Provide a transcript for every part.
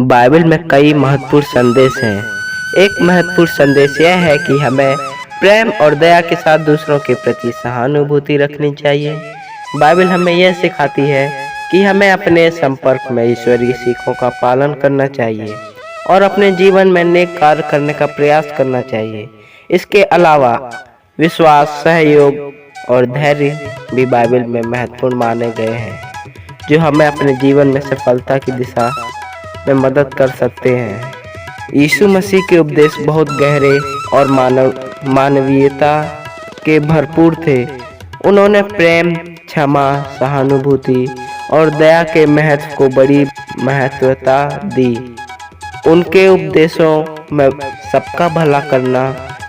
Bible में कई महत्वपूर्ण संदेश हैं। एक महत्वपूर्ण संदेश यह है कि हमें प्रेम और दया के साथ दूसरों के प्रति सहानुभूति रखनी चाहिए। बाइबल हमें यह सिखाती है कि हमें अपने संपर्क में ईश्वरीय सीखों का पालन करना चाहिए और अपने जीवन में नेक कार्य करने का प्रयास करना चाहिए। इसके अलावा विश्वास, सहयोग और धैर्य भी बाइबल में महत्वपूर्ण माने गए हैं, जो हमें अपने जीवन में सफलता की दिशा में मदद कर सकते हैं। यीशु मसीह के उपदेश बहुत गहरे और मानवीयता के भरपूर थे। उन्होंने प्रेम, क्षमा, सहानुभूति और दया के महत्व को बड़ी महत्वता दी। उनके उपदेशों में सबका भला करना,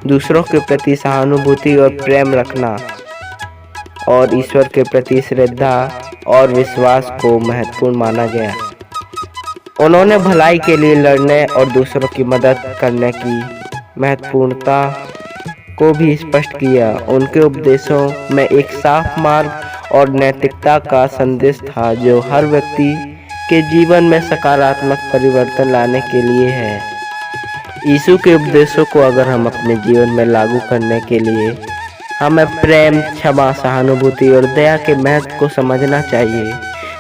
दूसरों के प्रति सहानुभूति और प्रेम रखना और ईश्वर के प्रति श्रद्धा और विश्वास को महत्वपूर्ण माना गया। उन्होंने भलाई के लिए लड़ने और दूसरों की मदद करने की महत्वपूर्णता को भी स्पष्ट किया। उनके उपदेशों में एक साफ मार्ग और नैतिकता का संदेश था, जो हर व्यक्ति के जीवन में सकारात्मक परिवर्तन लाने के लिए है। यीशु के उपदेशों को अगर हम अपने जीवन में लागू करने के लिए हमें प्रेम, क्षमा, सहानुभूति और दया के महत्व को समझना चाहिए।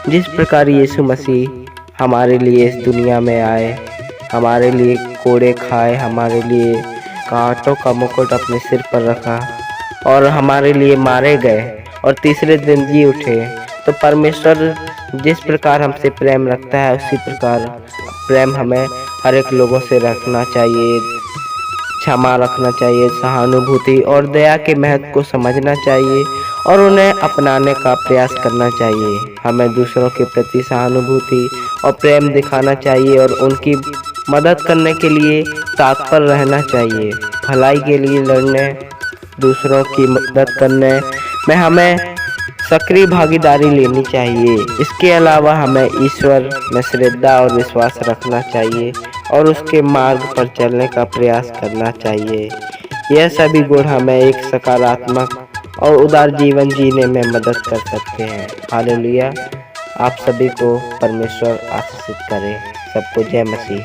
जिस प्रकार यीशु मसीह हमारे लिए इस दुनिया में आए, हमारे लिए कोड़े खाए, हमारे लिए कांटों का मुकुट अपने सिर पर रखा और हमारे लिए मारे गए और तीसरे दिन जी उठे, तो परमेश्वर जिस प्रकार हमसे प्रेम रखता है, उसी प्रकार प्रेम हमें हर एक लोगों से रखना चाहिए, क्षमा रखना चाहिए, सहानुभूति और दया के महत्व को समझना चाहिए और उन्हें अपनाने का प्रयास करना चाहिए। हमें दूसरों के प्रति सहानुभूति और प्रेम दिखाना चाहिए और उनकी मदद करने के लिए तत्पर रहना चाहिए। भलाई के लिए लड़ने, दूसरों की मदद करने में हमें सक्रिय भागीदारी लेनी चाहिए। इसके अलावा हमें ईश्वर में श्रद्धा और विश्वास रखना चाहिए और उसके मार्ग पर चलने का प्रयास करना चाहिए। यह सभी गुण हमें एक सकारात्मक और उदार जीवन जीने में मदद कर सकते हैं। हालेलुया। आप सभी को परमेश्वर आशीषित करे। सबको जय मसीह।